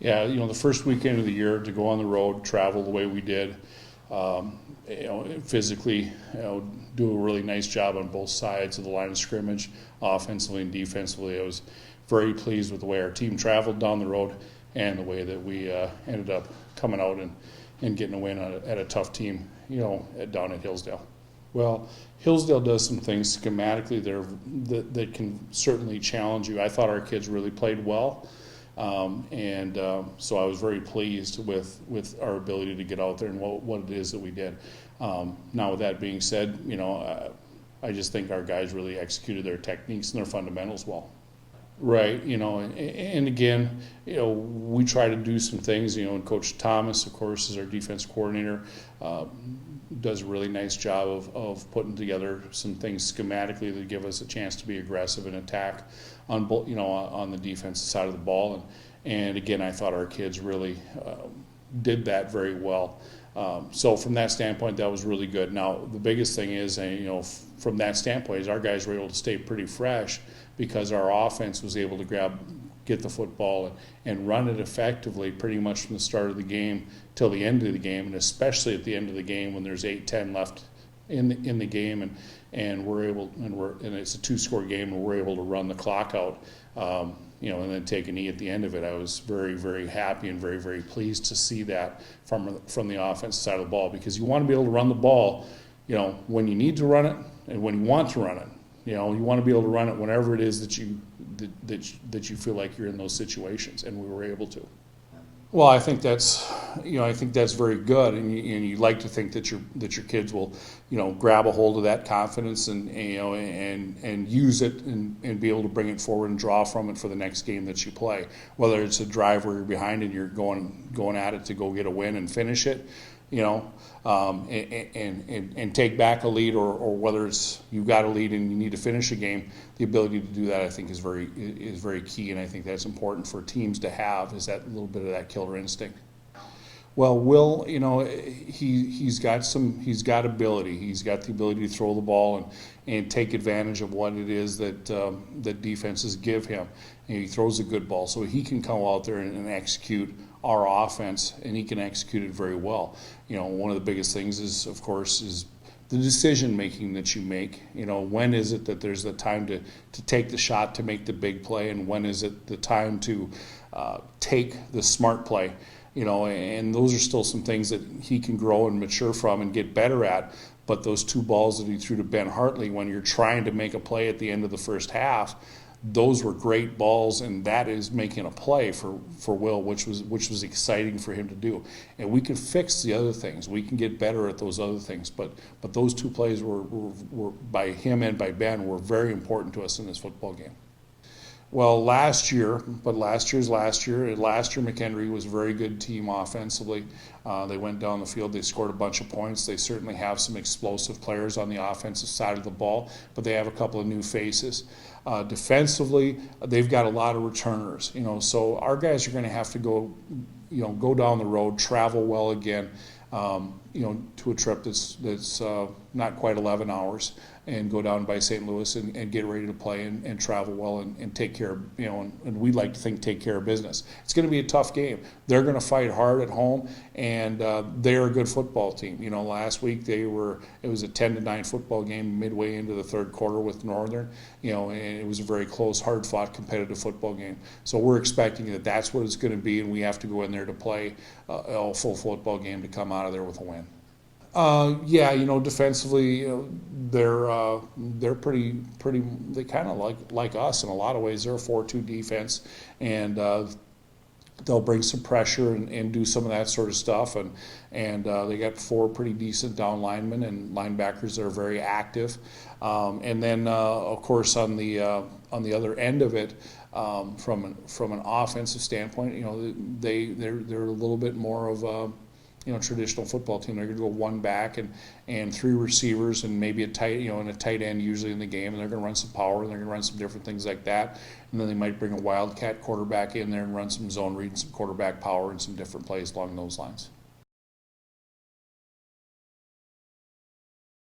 Yeah, the first weekend of the year to go on the road, travel the way we did, physically, do a really nice job on both sides of the line of scrimmage, offensively and defensively. I was very pleased with the way our team traveled down the road and the way that we ended up coming out and getting a win at a tough team, down at Hillsdale. Well, Hillsdale does some things schematically there that can certainly challenge you. I thought our kids really played well. So I was very pleased with our ability to get out there and what it is that we did. Now, with that being said, I just think our guys really executed their techniques and their fundamentals well. Right, and again, we try to do some things, and Coach Thomas, of course, is our defense coordinator, does a really nice job of putting together some things schematically that give us a chance to be aggressive and attack on both, on the defensive side of the ball. And again, I thought our kids really did that very well. So from that standpoint, that was really good. Now, the biggest thing is, from that standpoint, is our guys were able to stay pretty fresh because our offense was able to get the football and run it effectively pretty much from the start of the game till the end of the game, and especially at the end of the game when there's 8-10 left in the game, and it's a 2-score game, and we're able to run the clock out, and then take a knee at the end of it. I was very, very happy and very, very pleased to see that from the offensive side of the ball, because you want to be able to run the ball, when you need to run it and when you want to run it. You want to be able to run it whenever it is that you feel like you're in those situations, and we were able to. Well, I think that's very good, and you like to think that your kids will, grab a hold of that confidence and use it and be able to bring it forward and draw from it for the next game that you play. Whether it's a drive where you're behind and you're going at it to go get a win and finish it, and take back a lead, or whether it's you've got a lead and you need to finish a game, the ability to do that, I think, is very key, and I think that's important for teams to have, is that little bit of that killer instinct. Well, Will, he's got ability. He's got the ability to throw the ball and take advantage of what it is that defenses give him. And he throws a good ball, so he can come out there and execute our offense, and he can execute it very well. One of the biggest things is, of course, is the decision making that you make. When is it that there's the time to take the shot to make the big play, and when is it the time to take the smart play? And those are still some things that he can grow and mature from and get better at. But those 2 balls that he threw to Ben Hartley when you're trying to make a play at the end of the first half, those were great balls, and that is making a play for Will, which was exciting for him to do. And we can fix the other things. We can get better at those other things. But those 2 plays were by him and by Ben were very important to us in this football game. Well, last year McKendree was a very good team offensively. They went down the field, they scored a bunch of points. They certainly have some explosive players on the offensive side of the ball, but they have a couple of new faces. Defensively, they've got a lot of returners. So our guys are going to have to go down the road, travel well again, to a trip that's not quite 11 hours, and go down by St. Louis and get ready to play and travel well and take care of, and we'd like to think take care of business. It's going to be a tough game. They're going to fight hard at home, and they're a good football team. Last week it was a 10-9 football game midway into the third quarter with Northern, and it was a very close, hard-fought, competitive football game. So we're expecting that that's what it's going to be, and we have to go in there to play a full football game to come out of there with a win. Defensively, they're pretty. They kind of like us in a lot of ways. They're a 4-2 defense, and they'll bring some pressure and do some of that sort of stuff. And they got 4 pretty decent down linemen and linebackers that are very active. And then, of course, on the other end of it, from an offensive standpoint, they're a little bit more of a traditional football team. They're going to go 1 back and 3 receivers and maybe a tight end usually in the game, and they're going to run some power, and they're going to run some different things like that. And then they might bring a wildcat quarterback in there and run some zone read and some quarterback power and some different plays along those lines.